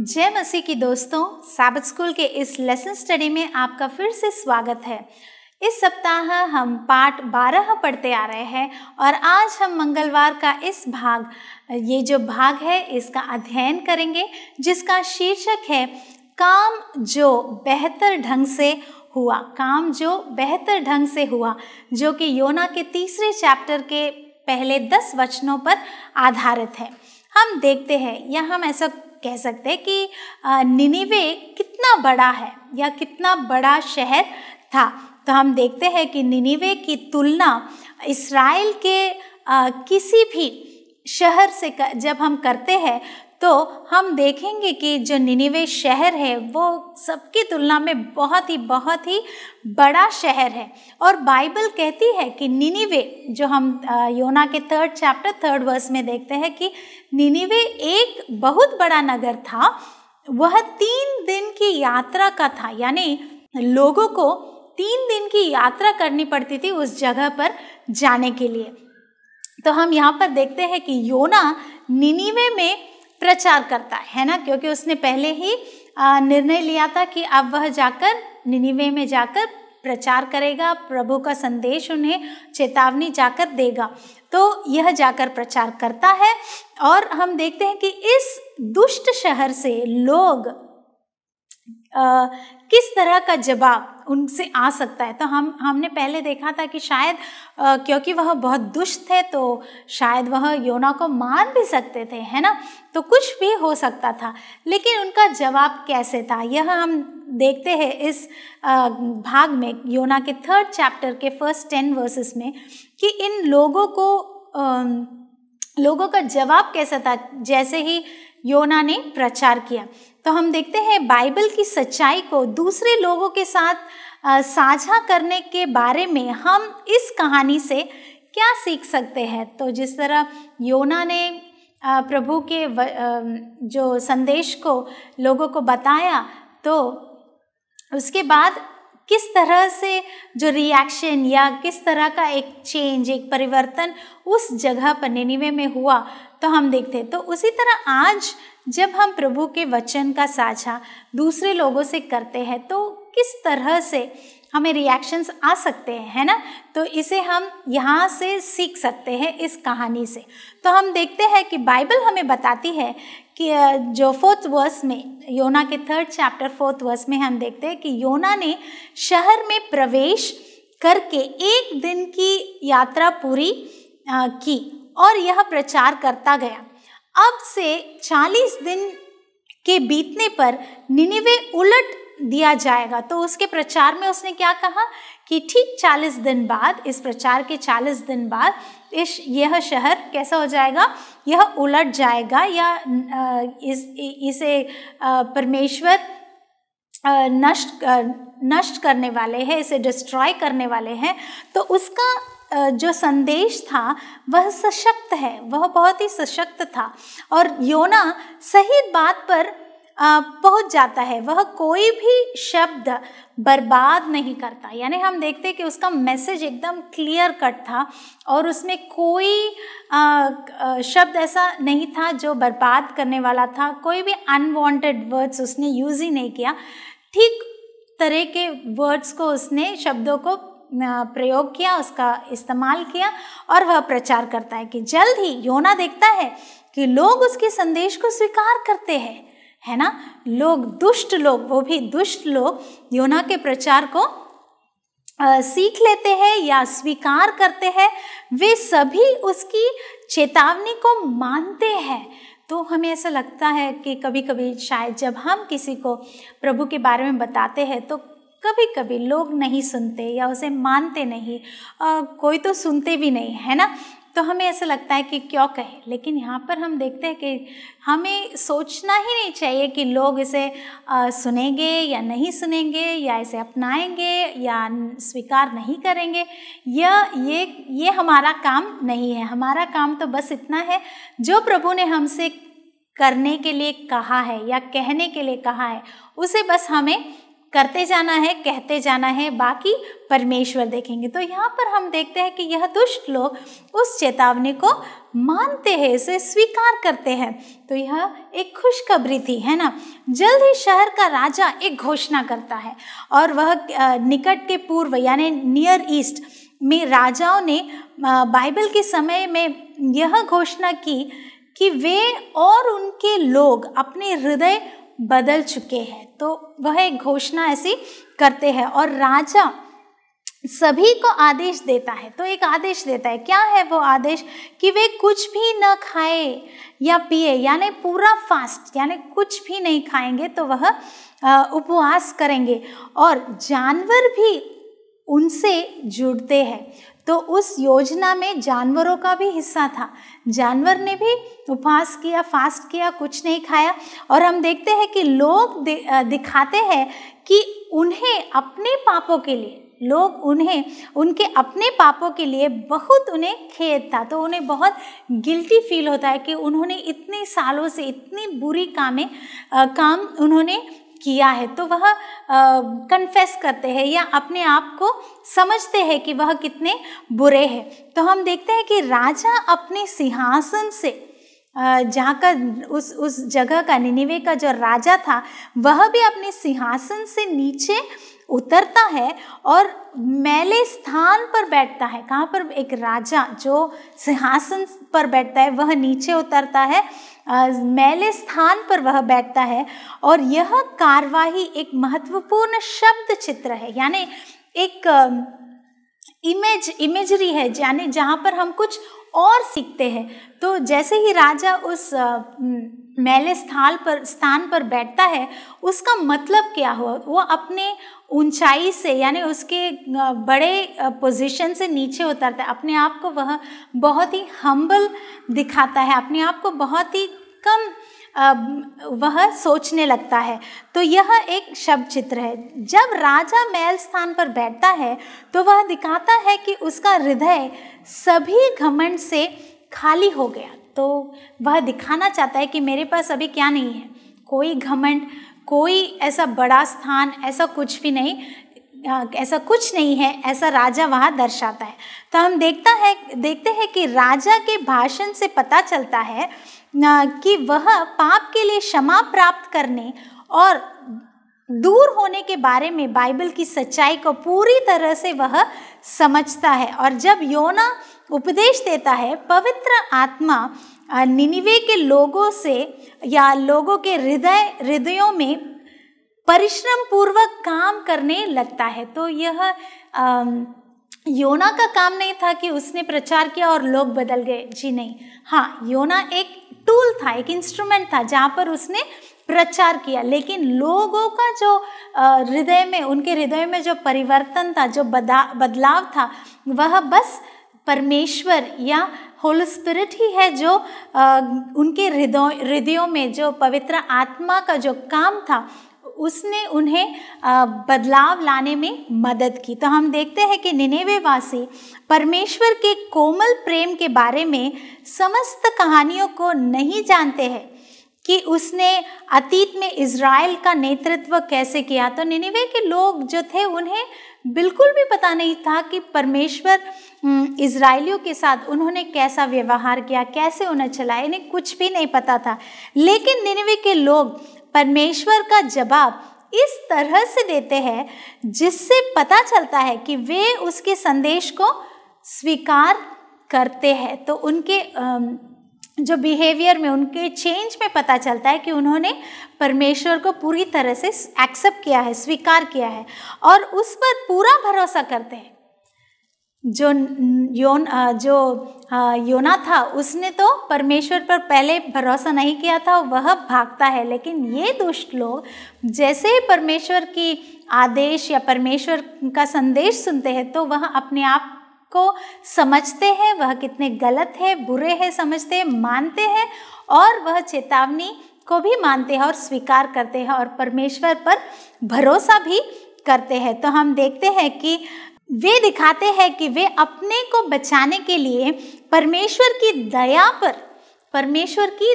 जय मसीह की दोस्तों, सैबथ स्कूल के इस लेसन स्टडी में आपका फिर से स्वागत है। इस सप्ताह हम पाठ 12 पढ़ते आ रहे हैं और आज हम मंगलवार का ये जो भाग है इसका अध्ययन करेंगे, जिसका शीर्षक है काम जो बेहतर ढंग से हुआ। काम जो बेहतर ढंग से हुआ, जो कि योना के 3 चैप्टर के पहले 10 वचनों पर आधारित है। हम देखते हैं या हम ऐसा कह सकते हैं कि निनिवे कितना बड़ा है या कितना बड़ा शहर था। तो हम देखते हैं कि निनिवे की तुलना इस्राएल के किसी भी शहर से जब हम करते हैं तो हम देखेंगे कि जो निनिवे शहर है वो सबकी तुलना में बहुत ही बड़ा शहर है। और बाइबल कहती है कि निनिवे, जो हम योना के 3 चैप्टर 3 वर्स में देखते हैं कि निनिवे एक बहुत बड़ा नगर था। वह 3 दिन की यात्रा का था, यानी लोगों को 3 दिन की यात्रा करनी पड़ती थी उस जगह पर जाने के लिए। तो हम यहाँ पर देखते हैं कि योना निनिवे में प्रचार करता है ना, क्योंकि उसने पहले ही निर्णय लिया था कि अब वह जाकर निनिवे में जाकर प्रचार करेगा, प्रभु का संदेश उन्हें चेतावनी जाकर देगा। तो यह जाकर प्रचार करता है और हम देखते हैं कि इस दुष्ट शहर से लोग किस तरह का जवाब उनसे आ सकता है। तो हमने पहले देखा था कि शायद क्योंकि वह बहुत दुष्ट थे तो शायद वह योना को मार भी सकते थे, है ना। तो कुछ भी हो सकता था, लेकिन उनका जवाब कैसे था यह हम देखते हैं इस भाग में, योना के 3 चैप्टर के फर्स्ट 10 वर्सेस में, कि इन लोगों का जवाब कैसा था जैसे ही योना ने प्रचार किया। तो हम देखते हैं बाइबल की सच्चाई को दूसरे लोगों के साथ साझा करने के बारे में हम इस कहानी से क्या सीख सकते हैं। तो जिस तरह योना ने प्रभु के जो संदेश को लोगों को बताया, तो उसके बाद किस तरह से जो रिएक्शन या किस तरह का एक चेंज, एक परिवर्तन उस जगह पर निनिवे में हुआ, तो हम देखते हैं। तो उसी तरह आज जब हम प्रभु के वचन का साझा दूसरे लोगों से करते हैं तो किस तरह से हमें रिएक्शंस आ सकते हैं, है ना। तो इसे हम यहाँ से सीख सकते हैं इस कहानी से। तो हम देखते हैं कि बाइबल हमें बताती है कि जो 4th वर्स में, योना के 3 चैप्टर 4th वर्स में हम देखते हैं कि योना ने शहर में प्रवेश करके 1 दिन की यात्रा पूरी की और यह प्रचार करता गया। अब से 40 दिन के बीतने पर निनिवे उलट दिया जाएगा। तो उसके प्रचार में उसने क्या कहा कि ठीक 40 दिन बाद, इस प्रचार के 40 दिन बाद यह शहर कैसा हो जाएगा, यह उलट जाएगा या इसे परमेश्वर नष्ट करने वाले हैं, इसे डिस्ट्रॉय करने वाले हैं। तो उसका जो संदेश था वह सशक्त है, वह बहुत ही सशक्त था और योना सही बात पर पहुंच जाता है। वह कोई भी शब्द बर्बाद नहीं करता, यानी हम देखते हैं कि उसका मैसेज एकदम क्लियर कट था और उसमें कोई शब्द ऐसा नहीं था जो बर्बाद करने वाला था। कोई भी अनवांटेड वर्ड्स उसने यूज़ ही नहीं किया। ठीक तरह के वर्ड्स को उसने, शब्दों को प्रयोग किया, उसका इस्तेमाल किया और वह प्रचार करता है कि जल्द ही योना देखता है कि लोग उसके संदेश को स्वीकार करते हैं, है ना। दुष्ट लोग, वो भी दुष्ट लोग योना के प्रचार को सीख लेते हैं या स्वीकार करते हैं। वे सभी उसकी चेतावनी को मानते हैं। तो हमें ऐसा लगता है कि कभी कभी शायद जब हम किसी को प्रभु के बारे में बताते हैं तो कभी कभी लोग नहीं सुनते या उसे मानते नहीं, कोई तो सुनते भी नहीं, है ना। तो हमें ऐसा लगता है कि क्यों कहें, लेकिन यहाँ पर हम देखते हैं कि हमें सोचना ही नहीं चाहिए कि लोग इसे सुनेंगे या नहीं सुनेंगे, या इसे अपनाएंगे या स्वीकार नहीं करेंगे। ये हमारा काम नहीं है। हमारा काम तो बस इतना है, जो प्रभु ने हमसे करने के लिए कहा है या कहने के लिए कहा है, उसे बस हमें करते जाना है, कहते जाना है, बाकी परमेश्वर देखेंगे। तो यहाँ पर हम देखते हैं कि यह दुष्ट लोग उस चेतावनी को मानते हैं, इसे स्वीकार करते हैं। तो यह एक खुशखबरी थी, है ना। जल्द ही शहर का राजा एक घोषणा करता है और वह निकट के पूर्व यानी नियर ईस्ट में राजाओं ने बाइबल के समय में यह घोषणा की कि वे और उनके लोग अपने हृदय बदल चुके हैं। तो वह एक घोषणा ऐसी करते हैं और राजा सभी को आदेश देता है। तो एक आदेश देता है, क्या है वो आदेश? कि वे कुछ भी न खाए या पिए, यानी पूरा फास्ट, यानी कुछ भी नहीं खाएंगे। तो वह उपवास करेंगे और जानवर भी उनसे जुड़ते हैं। तो उस योजना में जानवरों का भी हिस्सा था। जानवर ने भी उपवास किया, फास्ट किया, कुछ नहीं खाया। और हम देखते हैं कि लोग दिखाते हैं कि उन्हें अपने पापों के लिए, उनके अपने पापों के लिए बहुत उन्हें खेद था। तो उन्हें बहुत गिल्टी फील होता है कि उन्होंने इतने सालों से इतनी बुरी काम उन्होंने किया है। तो वह कन्फेस करते हैं या अपने आप को समझते हैं कि वह कितने बुरे हैं। तो हम देखते हैं कि राजा अपने सिंहासन से, जहाँ का उस जगह का, निनिवे का जो राजा था, वह भी अपने सिंहासन से नीचे उतरता है और मैले स्थान पर बैठता है। कहाँ पर? एक राजा जो सिंहासन पर बैठता है वह नीचे उतरता है, मैले स्थान पर वह बैठता है। और यह कार्यवाही एक महत्वपूर्ण शब्द चित्र है, यानी एक इमेजरी है, यानी जहाँ पर हम कुछ और सीखते हैं। तो जैसे ही राजा उस मैले स्थान पर बैठता है, उसका मतलब क्या हुआ? वो अपने ऊंचाई से, यानी उसके बड़े पोजीशन से नीचे उतरता है। अपने आप को वह बहुत ही हम्बल दिखाता है, अपने आप को बहुत ही कम वह सोचने लगता है। तो यह एक शब्द चित्र है। जब राजा महल स्थान पर बैठता है तो वह दिखाता है कि उसका हृदय सभी घमंड से खाली हो गया। तो वह दिखाना चाहता है कि मेरे पास अभी क्या नहीं है, कोई घमंड, कोई ऐसा बड़ा स्थान, ऐसा कुछ भी नहीं, ऐसा कुछ नहीं है, ऐसा राजा वहाँ दर्शाता है। तो हम देखते हैं कि राजा के भाषण से पता चलता है कि वह पाप के लिए क्षमा प्राप्त करने और दूर होने के बारे में बाइबल की सच्चाई को पूरी तरह से वह समझता है। और जब योना उपदेश देता है, पवित्र आत्मा निनिवे के लोगों से या लोगों के हृदयों में परिश्रम पूर्वक काम करने लगता है। तो यह योना का काम नहीं था कि उसने प्रचार किया और लोग बदल गए, जी नहीं। हाँ, योना एक टूल था, एक इंस्ट्रूमेंट था जहाँ पर उसने प्रचार किया, लेकिन लोगों का जो उनके हृदय में जो परिवर्तन था, जो बदलाव था, वह बस परमेश्वर या होली स्पिरिट ही है जो उनके हृदयों में जो पवित्र आत्मा का जो काम था उसने उन्हें बदलाव लाने में मदद की। तो हम देखते हैं कि निनेवे वासी परमेश्वर के कोमल प्रेम के बारे में समस्त कहानियों को नहीं जानते हैं कि उसने अतीत में इज़राइल का नेतृत्व कैसे किया। तो निनेवे के लोग जो थे उन्हें बिल्कुल भी पता नहीं था कि परमेश्वर इज़राइलियों के साथ उन्होंने कैसा व्यवहार किया, कैसे उन्हें चलाया, इन्हें कुछ भी नहीं पता था। लेकिन निनेवे के लोग परमेश्वर का जवाब इस तरह से देते हैं जिससे पता चलता है कि वे उसके संदेश को स्वीकार करते हैं। तो उनके जो बिहेवियर में, उनके चेंज में पता चलता है कि उन्होंने परमेश्वर को पूरी तरह से एक्सेप्ट किया है, स्वीकार किया है और उस पर पूरा भरोसा करते हैं। जो योना था उसने तो परमेश्वर पर पहले भरोसा नहीं किया था, वह भागता है। लेकिन ये दुष्ट लोग जैसे ही परमेश्वर की आदेश या परमेश्वर का संदेश सुनते हैं तो वह अपने आप को समझते हैं, वह कितने गलत है, बुरे हैं समझते हैं, मानते हैं और वह चेतावनी को भी मानते हैं और स्वीकार करते हैं और परमेश्वर पर भरोसा भी करते हैं। तो हम देखते हैं कि वे दिखाते हैं कि वे अपने को बचाने के लिए परमेश्वर की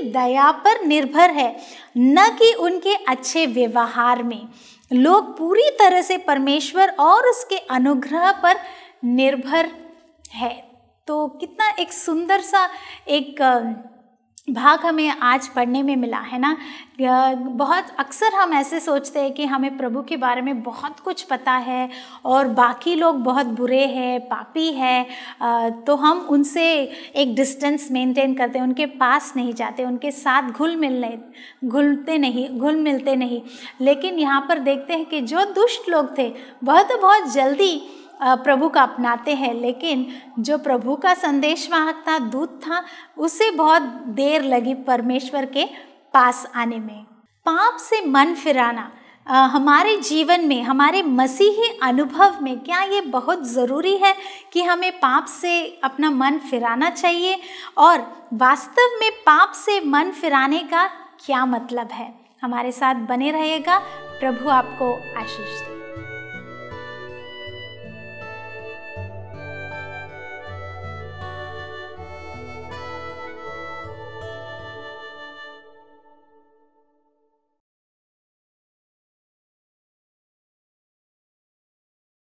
दया पर निर्भर है, न कि उनके अच्छे व्यवहार में। लोग पूरी तरह से परमेश्वर और उसके अनुग्रह पर निर्भर है। तो कितना एक सुंदर सा एक भाग हमें आज पढ़ने में मिला है ना। बहुत अक्सर हम ऐसे सोचते हैं कि हमें प्रभु के बारे में बहुत कुछ पता है और बाकी लोग बहुत बुरे हैं, पापी हैं, तो हम उनसे एक डिस्टेंस मेंटेन करते हैं, उनके पास नहीं जाते, उनके साथ घुल मिलते नहीं। लेकिन यहाँ पर देखते हैं कि जो दुष्ट लोग थे वह तो बहुत जल्दी प्रभु का अपनाते हैं, लेकिन जो प्रभु का संदेशवाहक था, दूत था, उसे बहुत देर लगी परमेश्वर के पास आने में। पाप से मन फिराना हमारे जीवन में, हमारे मसीही अनुभव में, क्या ये बहुत ज़रूरी है कि हमें पाप से अपना मन फिराना चाहिए? और वास्तव में पाप से मन फिराने का क्या मतलब है? हमारे साथ बने रहिएगा। प्रभु आपको आशीष दे।